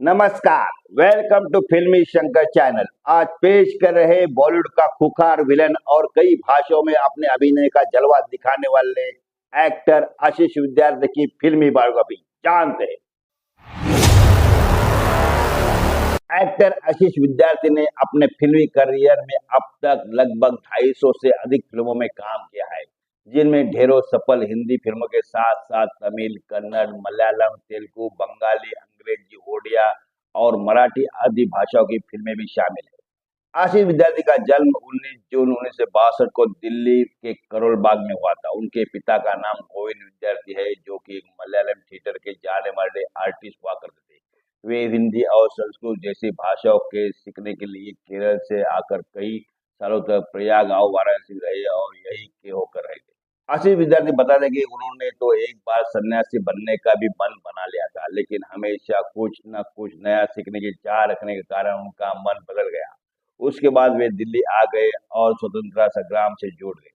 नमस्कार। Welcome to फिल्मी Shankar channel. आज पेश कर रहे बॉलीवुड का खूंखार विलन और कई भाषाओं में अपने अभिनय का जलवा दिखाने वाले एक्टर आशीष विद्यार्थी की फिल्मी बायोग्राफी जानते हैं। एक्टर आशीष विद्यार्थी ने अपने फिल्मी करियर में अब तक लगभग 250 से अधिक फिल्मों में काम किया है, जिनमें ढेरों सफल हिंदी फिल्मों के साथ साथ तमिल, कन्नड़, मलयालम, तेलुगु, बंगाली, अंग्रेजी, ओडिया और मराठी आदि भाषाओं की फिल्में भी शामिल हैं। आशीष विद्यार्थी का जन्म 19 जून 1962 को दिल्ली के करोल बाग में हुआ था। उनके पिता का नाम गोविंद विद्यार्थी है, जो कि मलयालम थिएटर के जाने माने आर्टिस्ट हुआ करते थे। वे हिंदी और संस्कृत जैसी भाषाओं के सीखने के लिए केरल से आकर कई सालों तक प्रयाग और वाराणसी रहे और यही के होकर रहे थे। आशीष विद्यार्थी बताते कि उन्होंने तो एक बार सन्यासी बनने का भी मन बना लिया था, लेकिन हमेशा कुछ न कुछ नया सीखने की चाह रखने के कारण उनका मन बदल गया। उसके बाद वे दिल्ली आ गए और स्वतंत्रता संग्राम से जुड़ गए।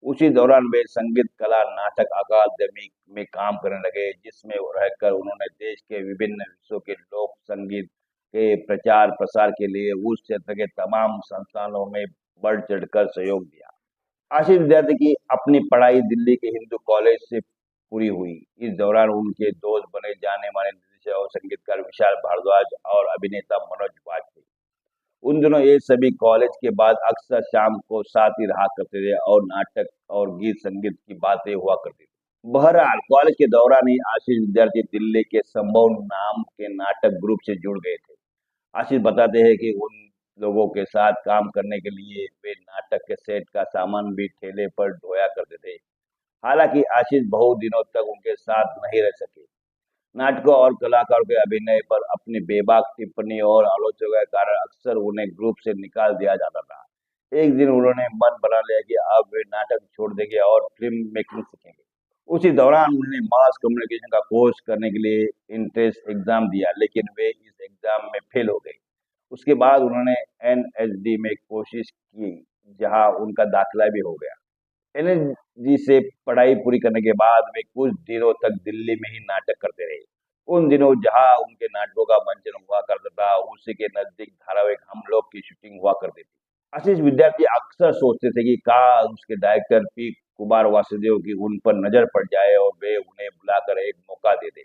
उसी दौरान वे संगीत कला नाटक अकादमी में काम करने लगे, जिसमें रहकर उन्होंने देश के विभिन्न हिस्सों के लोक संगीत के प्रचार प्रसार के लिए उस क्षेत्र के तमाम संस्थानों में बढ़ चढ़कर सहयोग दिया। आशीष विद्यार्थी की अपनी पढ़ाई दिल्ली के हिंदू कॉलेज से पूरी हुई। इस दौरान उनके दोस्त बने जाने माने निर्देशक और संगीतकार विशाल भारद्वाज और अभिनेता मनोज वाजपेयी। उन दिनों ये सभी कॉलेज के बाद अक्सर शाम को साथ ही रहा करते थे और नाटक और गीत संगीत की बातें हुआ करती थी। बहरहाल कॉलेज के दौरान ही आशीष विद्यार्थी दिल्ली के संभव नाम के नाटक ग्रुप से जुड़ गए थे। आशीष बताते हैं कि उन लोगों के साथ काम करने के लिए वे नाटक के सेट का सामान भी ठेले पर ढोया करते थे। हालांकि आशीष बहुत दिनों तक उनके साथ नहीं रह सके। नाटकों और कलाकारों के अभिनय पर अपनी बेबाक टिप्पणी और आलोचना के कारण अक्सर उन्हें ग्रुप से निकाल दिया जाता था। एक दिन उन्होंने मन बना लिया कि अब वे नाटक छोड़ देंगे और फिल्म मेकिंग सीखेंगे। उसी दौरान उन्होंने मास कम्युनिकेशन का कोर्स करने के लिए एंट्रेंस एग्जाम दिया, लेकिन वे इस एग्जाम में फेल हो गए। उसके बाद उन्होंने एनएसडी में कोशिश की, जहां उनका दाखिला भी हो गया। एनएसडी से पढ़ाई पूरी करने के बाद वे कुछ दिनों तक दिल्ली में ही नाटक करते रहे। उन दिनों जहां उनके नाटकों का मंचन हुआ करता था, उसी के नजदीक धारावाहिक हम लोग की शूटिंग हुआ करती थी। आशीष विद्यार्थी अक्सर सोचते थे कि काश उसके डायरेक्टर पी कुमार वासुदेव की उन पर नजर पड़ जाए और वे उन्हें बुलाकर एक मौका दे दे।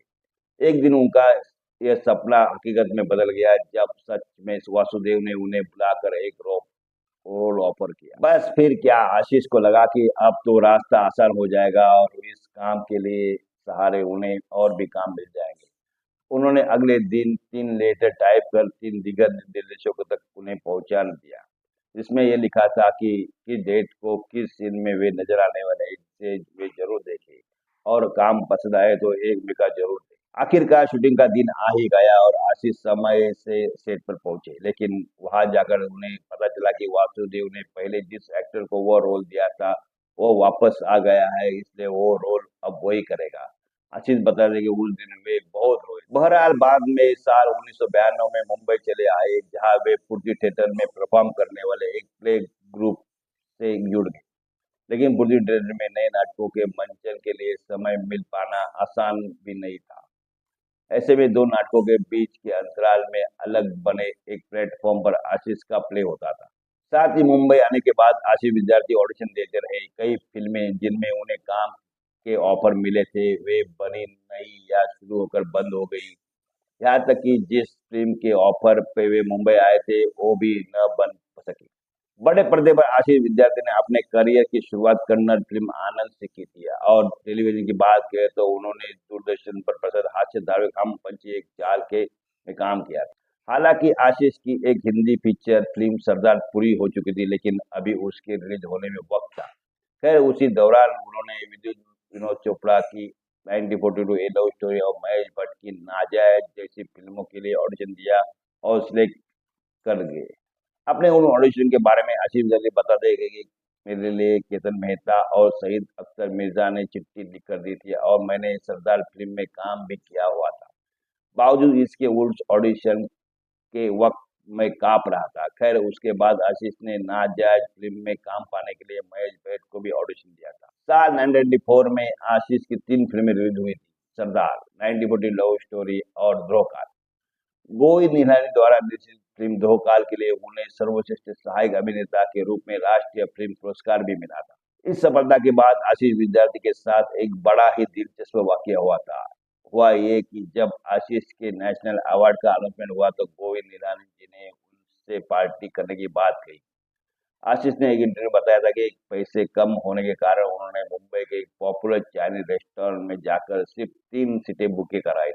एक दिन उनका यह सपना हकीकत में बदल गया, जब सच में वासुदेव ने उन्हें बुलाकर एक रोल ऑफर किया। बस फिर क्या, आशीष को लगा कि अब तो रास्ता आसान हो जाएगा और इस काम के लिए सहारे उन्हें और भी काम मिल जाएंगे। उन्होंने अगले दिन 3 लेटर टाइप कर 3 दिग्गज निर्देशकों तक उन्हें पहुंचा दिया, जिसमें यह लिखा था कि किस डेट को किस सीन में वे नजर आने वाले हैं, जिसे वे जरूर देखें और काम पसंद आए तो एक मौका जरूर दें। आखिरकार शूटिंग का दिन आ ही गया और आशीष समय से सेट पर पहुंचे, लेकिन वहां जाकर उन्हें पता चला कि वासुदेव ने पहले जिस एक्टर को वो रोल दिया था वो वापस आ गया है, इसलिए वो रोल अब वही करेगा। आशीष बता रहे कि उस दिन वे बहुत रोए। बहरहाल बाद में साल 1992 में मुंबई चले आए, जहां वे पूर्ति थिएटर में परफॉर्म करने वाले एक प्ले ग्रुप से जुड़ गए। लेकिन पूर्ति थिएटर में नए नाटकों के मंचन के लिए समय मिल पाना आसान भी नहीं था। ऐसे में 2 नाटकों के बीच के अंतराल में अलग बने एक प्लेटफॉर्म पर आशीष का प्ले होता था। साथ ही मुंबई आने के बाद आशीष विद्यार्थी ऑडिशन देते रहे। कई फिल्में जिनमें उन्हें काम के ऑफर मिले थे, वे बनी नहीं या शुरू होकर बंद हो गई। यहाँ तक कि जिस फिल्म के ऑफर पे वे मुंबई आए थे, वो भी न बन सकी। बड़े पर्दे पर आशीष विद्यार्थी ने अपने करियर की शुरुआत कन्नड़ फिल्म आनंद से की थी और टेलीविजन की बात करें तो उन्होंने दूरदर्शन पर प्रसारित हास्य धारावाहिक हम पंछी एक चाल के में काम किया था। हालांकि आशीष की एक हिंदी फीचर फिल्म सरदार पूरी हो चुकी थी, लेकिन अभी उसके रिलीज होने में वक्त था। खैर उसी दौरान उन्होंने विनोद चोपड़ा की 1942 ए लव स्टोरी और महेश भट्ट की नाजायज जैसी फिल्मों के लिए ऑडिशन दिया और सिलेक्ट कर गए। अपने उन ऑडिशन के बारे में आशीष विद्यार्थी बताते हैं कि मेरे लिए केतन मेहता और शहीद अख्तर मिर्जा ने चिट्ठी लिख कर दी थी और मैंने सरदार फिल्म में काम भी किया हुआ था। बावजूद इसके उस ऑडिशन के वक्त मैं कांप रहा था। खैर उसके बाद आशीष ने नाजायज फिल्म में काम पाने के लिए महेश भट्ट को भी ऑडिशन दिया था। साल 1994 में आशीष की 3 फिल्में रिलीज हुई थी, सरदार, 1940 लव स्टोरी और द्रोहकार। गोविंद निहलानी द्वारा निर्देशित फिल्म दो काल के लिए उन्हें सर्वश्रेष्ठ सहायक अभिनेता के रूप में राष्ट्रीय फिल्म पुरस्कार भी मिला था। इस सफलता के बाद आशीष विद्यार्थी के साथ एक बड़ा ही दिलचस्प वाकया हुआ था। हुआ ये कि जब आशीष के नेशनल अवार्ड का अनाउंसमेंट हुआ तो गोविंद निहलानी जी ने उनसे पार्टी करने की बात कही। आशीष ने एक इंटरव्यू में बताया था कि पैसे कम होने के कारण उन्होंने मुंबई के एक पॉपुलर चाइनीज रेस्टोरेंट में जाकर सिर्फ 3 सीटें बुक कराई।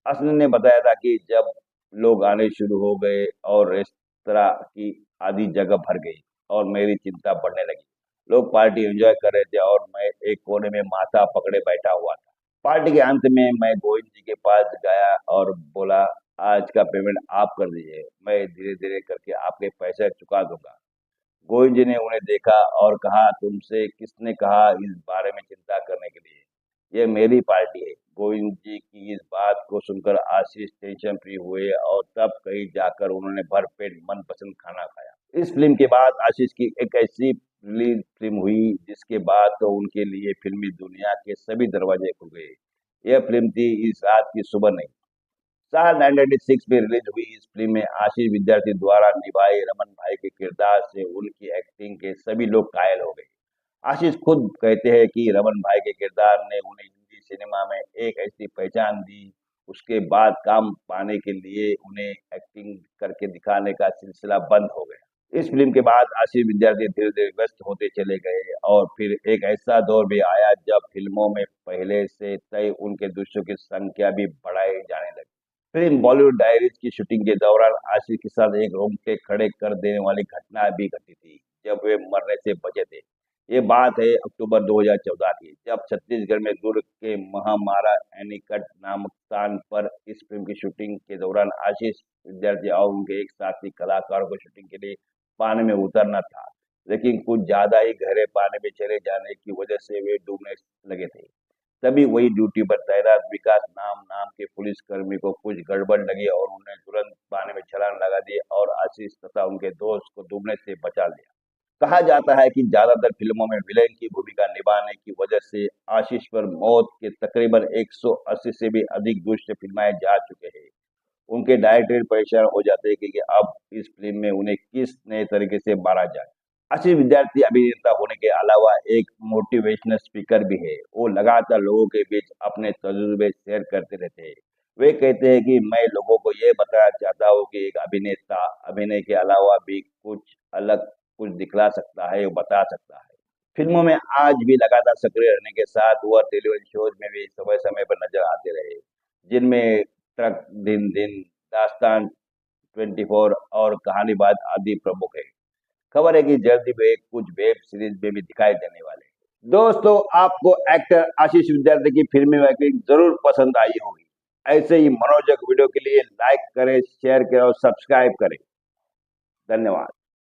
आशीष ने बताया था कि जब लोग आने शुरू हो गए और रेस्तरां की आधी जगह भर गई और मेरी चिंता बढ़ने लगी। लोग पार्टी एंजॉय कर रहे थे और मैं एक कोने में माथा पकड़े बैठा हुआ था। पार्टी के अंत में मैं गोविंद जी के पास गया और बोला, आज का पेमेंट आप कर दीजिए, मैं धीरे धीरे करके आपके पैसे चुका दूंगा। गोविंद जी ने उन्हें देखा और कहा, तुमसे किसने कहा इस बारे में चिंता करने के लिए? ये मेरी पार्टी है। गोविंद जी की इस बात को सुनकर आशीष टेंशन फ्री हुए और तब कहीं जाकर उन्होंने भरपेट मनपसंद खाना खाया। इस फिल्म के बाद आशीष की एक ऐसी रिलीज फिल्म हुई जिसके बाद तो उनके लिए फिल्मी दुनिया के सभी दरवाजे खुल गए। यह फिल्म थी इस रात की सुबह नहीं। साल 1996 में रिलीज हुई इस फिल्म में आशीष विद्यार्थी द्वारा निभाए रमन भाई के किरदार से उनकी एक्टिंग के सभी लोग कायल हो गए। आशीष खुद कहते हैं कि रमन भाई के किरदार ने उन्हें हिंदी सिनेमा में एक ऐसी पहचान दी। उसके बाद काम पाने के लिए उन्हें एक्टिंग करके दिखाने का सिलसिला बंद हो गया। इस फिल्म के बाद आशीष विद्यार्थी धीरे धीरे व्यस्त होते चले गए और फिर एक ऐसा दौर भी आया जब फिल्मों में पहले से तय उनके दृश्यों की संख्या भी बढ़ाई जाने लगी। फिल्म बॉलीवुड डायरीज की शूटिंग के दौरान आशीष के साथ एक रोंगटे खड़े कर देने वाली घटना भी घटी थी जब वे मरने से बचे थे। ये बात है अक्टूबर 2014 की, जब छत्तीसगढ़ में दुर्ग के महामारा एनीकट नामक स्थान पर इस फिल्म की शूटिंग के दौरान आशीष विद्यार्थी और उनके एक साथी कलाकारों को शूटिंग के लिए पानी में उतरना था, लेकिन कुछ ज्यादा ही गहरे पानी में चले जाने की वजह से वे डूबने लगे थे। तभी वही ड्यूटी पर तैनात विकास नाम के पुलिसकर्मी को कुछ गड़बड़ लगी और उन्हें तुरंत पानी में छलांग लगा दी और आशीष तथा उनके दोस्त को डूबने से बचा लिया। कहा जाता है कि ज्यादातर फिल्मों में विलेन की भूमिका निभाने की वजह से आशीष पर मौत के तकरीबन 180 से भी अधिक दृश्य फिल्माए जा चुके हैं। उनके डायरेक्टर परेशान हो जाते हैं कि अब इस फिल्म में उन्हें किस नए तरीके से मारा जाए। अच्छे विद्यार्थी अभिनेता होने के अलावा एक मोटिवेशनल स्पीकर भी है। वो लगातार लोगों के बीच अपने तजुर्बे शेयर करते रहते हैं। वे कहते हैं कि मैं लोगों को ये बताना चाहता हूँ कि एक अभिनेता अभिनय के अलावा भी कुछ अलग कुछ दिखला सकता है, वो बता सकता है। फिल्मों में आज भी लगातार सक्रिय रहने के साथ वह टेलीविजन शोज में भी समय समय पर नजर आते रहे, जिनमें ट्रक दिन दिन, दास्तान 24 और कहानीबाज आदि प्रमुख है। खबर है कि जल्दी वे कुछ वेब सीरीज में भी दिखाई देने वाले हैं। दोस्तों, आपको एक्टर आशीष विद्यार्थी की फिल्मी एक्टिंग जरूर पसंद आई होगी। ऐसे ही मनोरंजक वीडियो के लिए लाइक करें, शेयर करें और सब्सक्राइब करें। धन्यवाद।